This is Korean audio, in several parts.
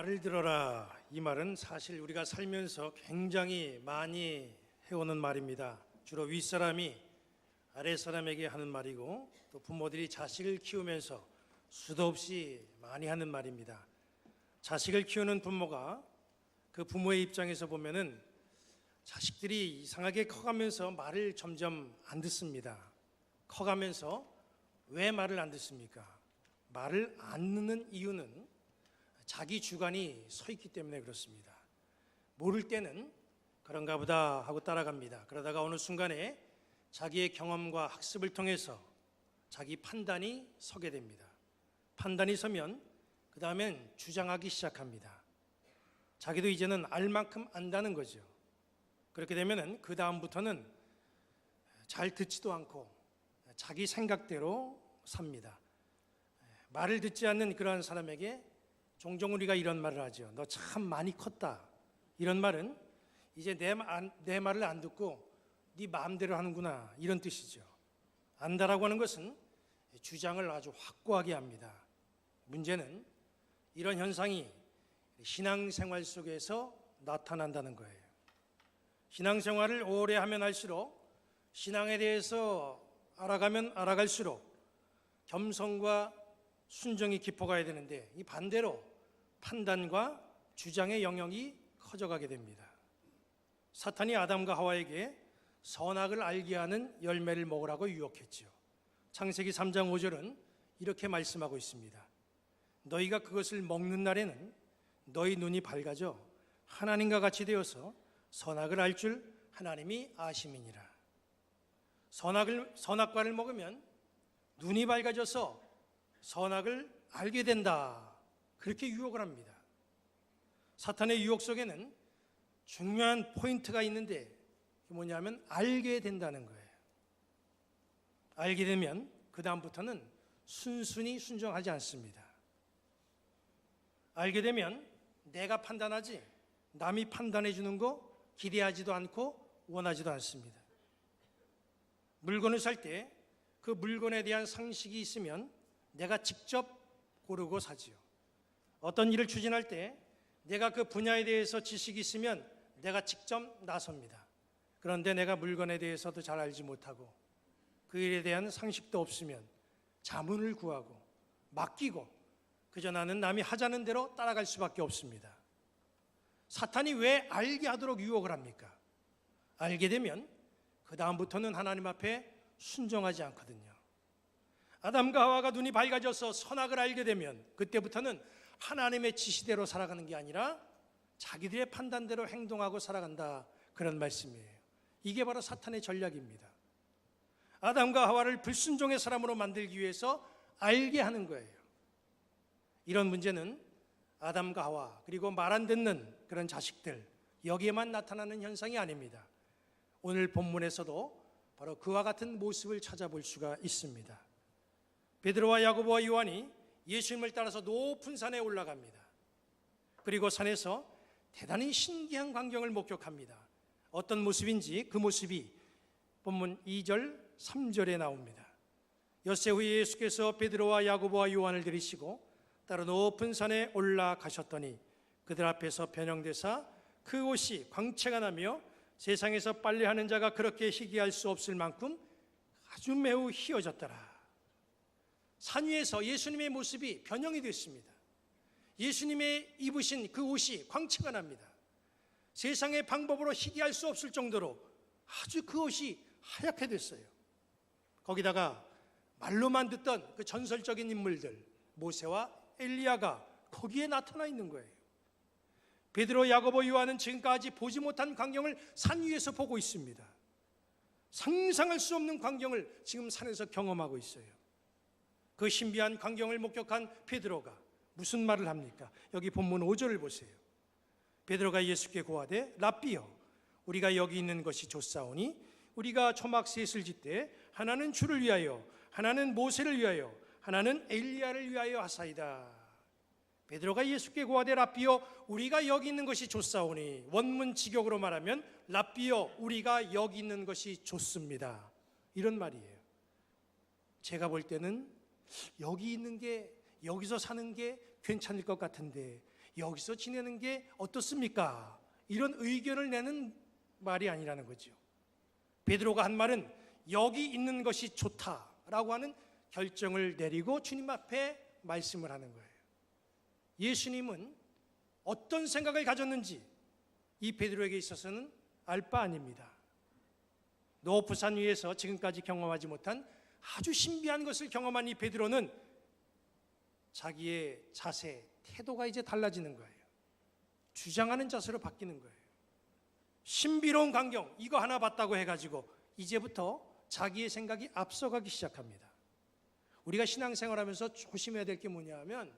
말을 들어라. 이 말은 사실 우리가 살면서 굉장히 많이 해오는 말입니다. 주로 윗사람이 아랫사람에게 하는 말이고, 또 부모들이 자식을 키우면서 수도 없이 많이 하는 말입니다. 자식을 키우는 부모가 그 부모의 입장에서 보면은 자식들이 이상하게 커가면서 말을 점점 안 듣습니다. 커가면서 왜 말을 안 듣습니까? 말을 안 듣는 이유는 자기 주관이 서 있기 때문에 그렇습니다. 모를 때는 그런가 보다 하고 따라갑니다. 그러다가 어느 순간에 자기의 경험과 학습을 통해서 자기 판단이 서게 됩니다. 판단이 서면 그 다음엔 주장하기 시작합니다. 자기도 이제는 알 만큼 안다는 거죠. 그렇게 되면은 그 다음부터는 잘 듣지도 않고 자기 생각대로 삽니다. 말을 듣지 않는 그러한 사람에게 종종 우리가 이런 말을 하죠. 너 참 많이 컸다. 이런 말은 이제 내 말을 안 듣고 네 마음대로 하는구나, 이런 뜻이죠. 안다라고 하는 것은 주장을 아주 확고하게 합니다. 문제는 이런 현상이 신앙생활 속에서 나타난다는 거예요. 신앙생활을 오래 하면 할수록, 신앙에 대해서 알아가면 알아갈수록 겸손과 순종이 깊어가야 되는데, 이 반대로 판단과 주장의 영역이 커져가게 됩니다. 사탄이 아담과 하와에게 선악을 알게 하는 열매를 먹으라고 유혹했죠. 창세기 3장 5절은 이렇게 말씀하고 있습니다. 너희가 그것을 먹는 날에는 너희 눈이 밝아져 하나님과 같이 되어서 선악을 알 줄 하나님이 아심이니라. 선악과를 먹으면 눈이 밝아져서 선악을 알게 된다, 그렇게 유혹을 합니다. 사탄의 유혹 속에는 중요한 포인트가 있는데, 그게 뭐냐면 알게 된다는 거예요. 알게 되면 그 다음부터는 순순히 순종하지 않습니다. 알게 되면 내가 판단하지, 남이 판단해 주는 거 기대하지도 않고 원하지도 않습니다. 물건을 살 때 그 물건에 대한 상식이 있으면 내가 직접 고르고 사지요. 어떤 일을 추진할 때 내가 그 분야에 대해서 지식이 있으면 내가 직접 나섭니다. 그런데 내가 물건에 대해서도 잘 알지 못하고 그 일에 대한 상식도 없으면 자문을 구하고 맡기고 그저 나는 남이 하자는 대로 따라갈 수밖에 없습니다. 사탄이 왜 알게 하도록 유혹을 합니까? 알게 되면 그 다음부터는 하나님 앞에 순종하지 않거든요. 아담과 하와가 눈이 밝아져서 선악을 알게 되면 그때부터는 하나님의 지시대로 살아가는 게 아니라 자기들의 판단대로 행동하고 살아간다, 그런 말씀이에요. 이게 바로 사탄의 전략입니다. 아담과 하와를 불순종의 사람으로 만들기 위해서 알게 하는 거예요. 이런 문제는 아담과 하와, 그리고 말 안 듣는 그런 자식들, 여기에만 나타나는 현상이 아닙니다. 오늘 본문에서도 바로 그와 같은 모습을 찾아볼 수가 있습니다. 베드로와 야고보와 요한이 예수님을 따라서 높은 산에 올라갑니다. 그리고 산에서 대단히 신기한 광경을 목격합니다. 어떤 모습인지 그 모습이 본문 2절, 3절에 나옵니다. 엿새 후에 예수께서 베드로와 야고보와 요한을 들이시고 따로 높은 산에 올라가셨더니 그들 앞에서 변형되사 그 옷이 광채가 나며 세상에서 빨래하는 자가 그렇게 희귀할 수 없을 만큼 아주 매우 희어졌더라. 산 위에서 예수님의 모습이 변형이 됐습니다. 예수님의 입으신 그 옷이 광채가 납니다. 세상의 방법으로 희귀할 수 없을 정도로 아주 그 옷이 하얗게 됐어요. 거기다가 말로만 듣던 그 전설적인 인물들, 모세와 엘리야가 거기에 나타나 있는 거예요. 베드로, 야고보, 요한은 지금까지 보지 못한 광경을 산 위에서 보고 있습니다. 상상할 수 없는 광경을 지금 산에서 경험하고 있어요. 그 신비한 광경을 목격한 베드로가 무슨 말을 합니까? 여기 본문 5절을 보세요. 베드로가 예수께 고하되 랍비여, 우리가 여기 있는 것이 좋사오니 우리가 초막 셋을 짓되 하나는 주를 위하여, 하나는 모세를 위하여, 하나는 엘리야를 위하여 하사이다. 베드로가 예수께 고하되 랍비여, 우리가 여기 있는 것이 좋사오니, 원문 직역으로 말하면 랍비여, 우리가 여기 있는 것이 좋습니다, 이런 말이에요. 제가 볼 때는 여기 있는 게, 여기서 사는 게 괜찮을 것 같은데 여기서 지내는 게 어떻습니까? 이런 의견을 내는 말이 아니라는 거죠. 베드로가 한 말은 여기 있는 것이 좋다라고 하는 결정을 내리고 주님 앞에 말씀을 하는 거예요. 예수님은 어떤 생각을 가졌는지 이 베드로에게 있어서는 알 바 아닙니다. 높은 산 위에서 지금까지 경험하지 못한 아주 신비한 것을 경험한 이 베드로는 자기의 자세, 태도가 이제 달라지는 거예요. 주장하는 자세로 바뀌는 거예요. 신비로운 광경, 이거 하나 봤다고 해가지고 이제부터 자기의 생각이 앞서가기 시작합니다. 우리가 신앙생활하면서 조심해야 될 게 뭐냐 하면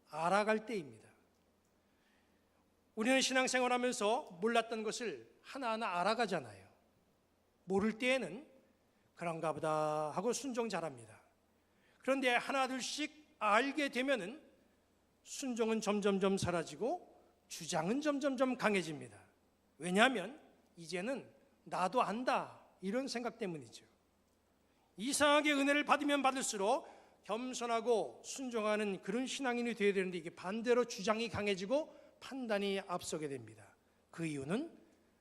알아갈 때입니다. 우리는 신앙생활하면서 몰랐던 것을 하나하나 알아가잖아요. 모를 때에는 그런가 보다 하고 순종 잘합니다. 그런데 하나 둘씩 알게 되면은 순종은 점점점 사라지고 주장은 점점점 강해집니다. 왜냐하면 이제는 나도 안다 이런 생각 때문이죠. 이상하게 은혜를 받으면 받을수록 겸손하고 순종하는 그런 신앙인이 되어야 되는데 이게 반대로 주장이 강해지고 판단이 앞서게 됩니다. 그 이유는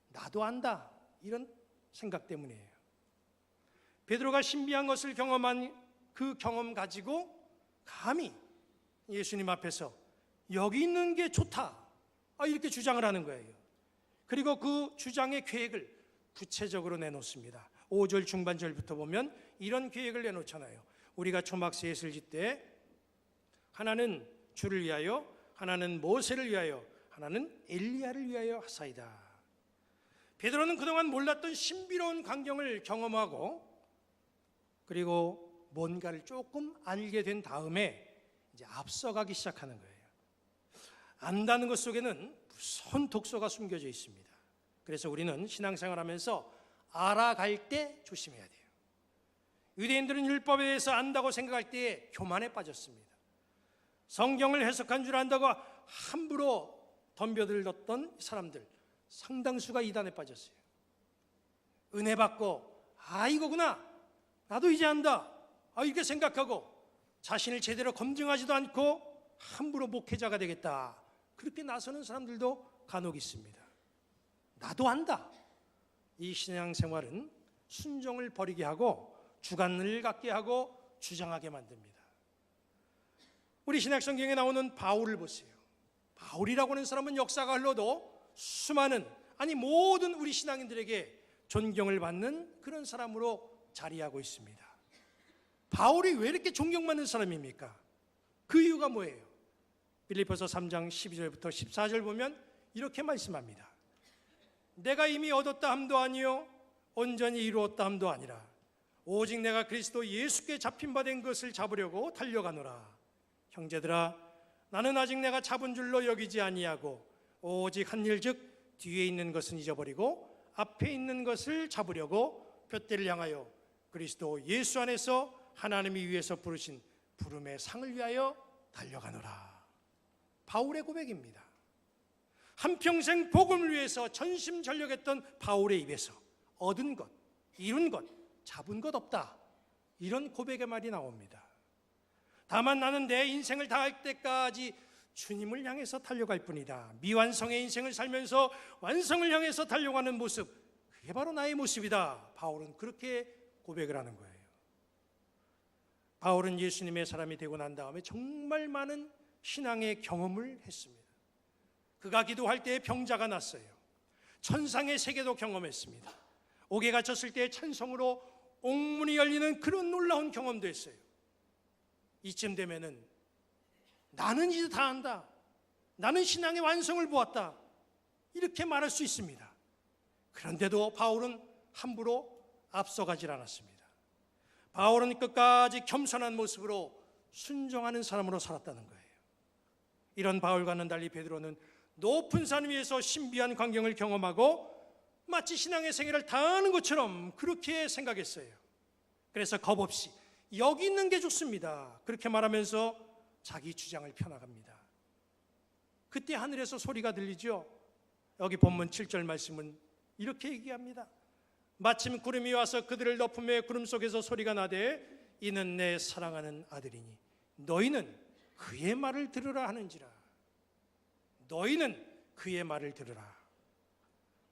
나도 안다 이런 생각 때문이에요. 베드로가 신비한 것을 경험한 그 경험 가지고 감히 예수님 앞에서 여기 있는 게 좋다 이렇게 주장을 하는 거예요. 그리고 그 주장의 계획을 구체적으로 내놓습니다. 5절 중반절부터 보면 이런 계획을 내놓잖아요. 우리가 초막셋을 짓되 하나는 주를 위하여, 하나는 모세를 위하여, 하나는 엘리야를 위하여 하사이다. 베드로는 그동안 몰랐던 신비로운 광경을 경험하고 그리고 뭔가를 조금 알게 된 다음에 이제 앞서가기 시작하는 거예요. 안다는 것 속에는 무서운 독소가 숨겨져 있습니다. 그래서 우리는 신앙생활하면서 알아갈 때 조심해야 돼요. 유대인들은 율법에 대해서 안다고 생각할 때 교만에 빠졌습니다. 성경을 해석한 줄 안다고 함부로 덤벼들었던 사람들 상당수가 이단에 빠졌어요. 은혜 받고 이거구나 나도 이제 안다 이렇게 생각하고 자신을 제대로 검증하지도 않고 함부로 목회자가 되겠다 그렇게 나서는 사람들도 간혹 있습니다. 나도 안다. 이 신앙생활은 순종을 버리게 하고 주관을 갖게 하고 주장하게 만듭니다. 우리 신약성경에 나오는 바울을 보세요. 바울이라고 하는 사람은 역사가 흘러도 수많은 모든 우리 신앙인들에게 존경을 받는 그런 사람으로 자리하고 있습니다. 바울이 왜 이렇게 존경받는 사람입니까? 그 이유가 뭐예요? 빌립보서 3장 12절부터 14절 보면 이렇게 말씀합니다. 내가 이미 얻었다 함도 아니요 온전히 이루었다 함도 아니라 오직 내가 그리스도 예수께 잡힌 바 된 것을 잡으려고 달려가노라. 형제들아 나는 아직 내가 잡은 줄로 여기지 아니하고 오직 한 일 즉 뒤에 있는 것은 잊어버리고 앞에 있는 것을 잡으려고 둯대를 향하여 그리스도 예수 안에서 하나님이 위에서 부르신 부름의 상을 위하여 달려가노라. 바울의 고백입니다. 한평생 복음을 위해서 전심전력했던 바울의 입에서 얻은 것, 이룬 것, 잡은 것 없다. 이런 고백의 말이 나옵니다. 다만 나는 내 인생을 다할 때까지 주님을 향해서 달려갈 뿐이다. 미완성의 인생을 살면서 완성을 향해서 달려가는 모습, 그게 바로 나의 모습이다. 바울은 그렇게 고백을 하는 거예요. 바울은 예수님의 사람이 되고 난 다음에 정말 많은 신앙의 경험을 했습니다. 그가 기도할 때 병자가 났어요. 천상의 세계도 경험했습니다. 옥에 갇혔을 때 찬송으로 옥문이 열리는 그런 놀라운 경험도 했어요. 이쯤 되면은 나는 이제 다 안다. 나는 신앙의 완성을 보았다. 이렇게 말할 수 있습니다. 그런데도 바울은 함부로 앞서가질 않았습니다. 바울은 끝까지 겸손한 모습으로 순종하는 사람으로 살았다는 거예요. 이런 바울과는 달리 베드로는 높은 산 위에서 신비한 광경을 경험하고 마치 신앙의 생애를 다하는 것처럼 그렇게 생각했어요. 그래서 겁없이 여기 있는 게 좋습니다. 그렇게 말하면서 자기 주장을 펴나갑니다. 그때 하늘에서 소리가 들리죠. 여기 본문 7절 말씀은 이렇게 얘기합니다. 마침 구름이 와서 그들을 덮음에 구름 속에서 소리가 나되 이는 내 사랑하는 아들이니 너희는 그의 말을 들으라 하는지라. 너희는 그의 말을 들으라.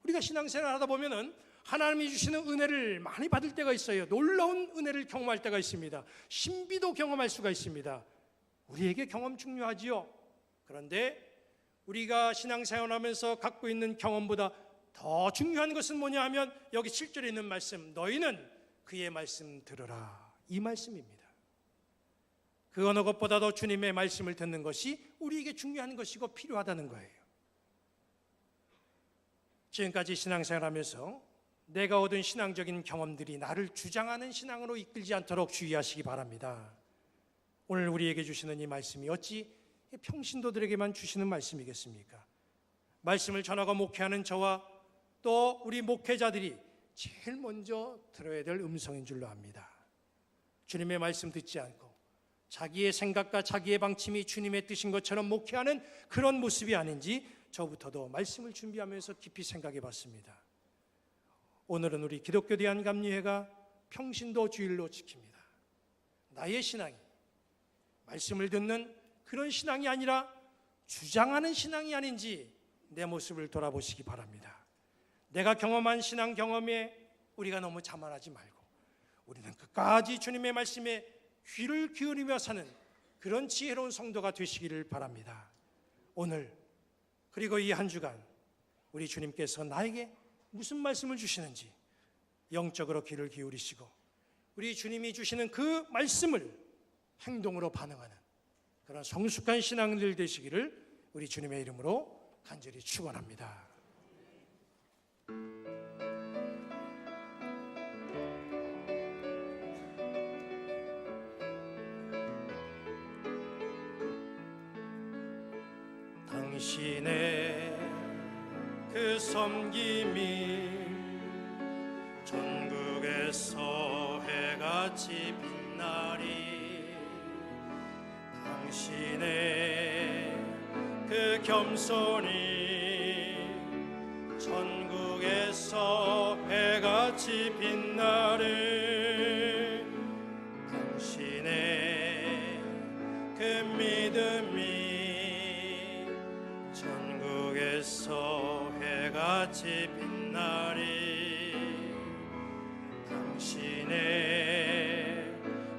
우리가 신앙생활 하다 보면은 하나님이 주시는 은혜를 많이 받을 때가 있어요. 놀라운 은혜를 경험할 때가 있습니다. 신비도 경험할 수가 있습니다. 우리에게 경험 중요하지요. 그런데 우리가 신앙생활하면서 갖고 있는 경험보다 더 중요한 것은 뭐냐 하면 여기 7절에 있는 말씀, 너희는 그의 말씀 들으라, 이 말씀입니다. 그 어느 것보다도 주님의 말씀을 듣는 것이 우리에게 중요한 것이고 필요하다는 거예요. 지금까지 신앙생활하면서 내가 얻은 신앙적인 경험들이 나를 주장하는 신앙으로 이끌지 않도록 주의하시기 바랍니다. 오늘 우리에게 주시는 이 말씀이 어찌 평신도들에게만 주시는 말씀이겠습니까? 말씀을 전하고 목회하는 저와 또 우리 목회자들이 제일 먼저 들어야 될 음성인 줄로 압니다. 주님의 말씀 듣지 않고 자기의 생각과 자기의 방침이 주님의 뜻인 것처럼 목회하는 그런 모습이 아닌지 저부터도 말씀을 준비하면서 깊이 생각해 봤습니다. 오늘은 우리 기독교 대한감리회가 평신도 주일로 지킵니다. 나의 신앙이 말씀을 듣는 그런 신앙이 아니라 주장하는 신앙이 아닌지 내 모습을 돌아보시기 바랍니다. 내가 경험한 신앙 경험에 우리가 너무 자만하지 말고 우리는 끝까지 주님의 말씀에 귀를 기울이며 사는 그런 지혜로운 성도가 되시기를 바랍니다. 오늘 그리고 이 한 주간 우리 주님께서 나에게 무슨 말씀을 주시는지 영적으로 귀를 기울이시고 우리 주님이 주시는 그 말씀을 행동으로 반응하는 그런 성숙한 신앙들 되시기를 우리 주님의 이름으로 간절히 축원합니다. 당신의 그 섬김이 전국에서 해같이 빛나리. 당신의 그 겸손이 전국에서 해같이 빛나리. 당신의 그 믿음이 전국에서 해같이 빛나리. 당신의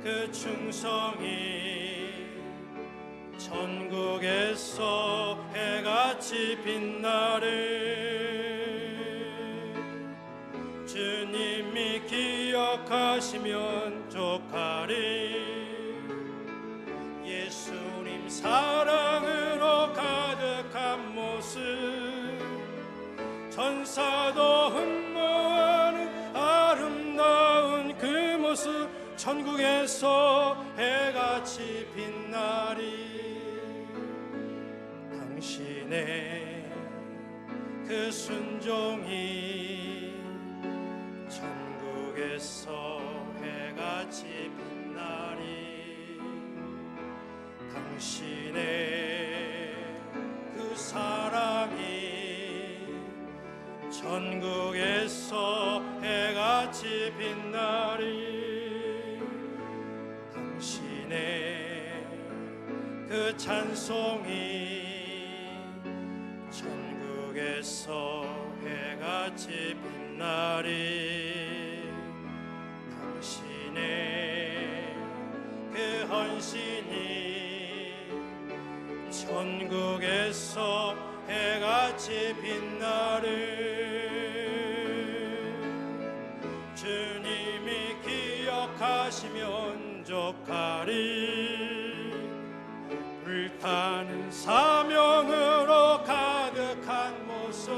그 충성이 전국에서 해같이 빛나리. 주님이 기억하시면 족하리. 예수님 사랑으로 가득한 모습 천사도 흠모하는 아름다운 그 모습 천국에서 해같이 빛나리. 당신의 그 순종이 전국에서 해같이 빛나리. 당신의 그 사랑이 전국에서 해같이 빛나리. 당신의 그 찬송이 전국에서 해같이 빛나리. 당신의 그 헌신이 전국에서 해같이 빛나리. 주님이 기억하시면 족하리. 불타는 사명으로 가득한 모습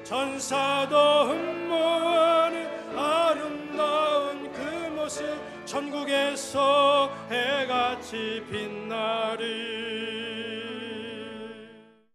천사도 흠모하는 아름다운 그 모습 천국에서 해같이 빛나리.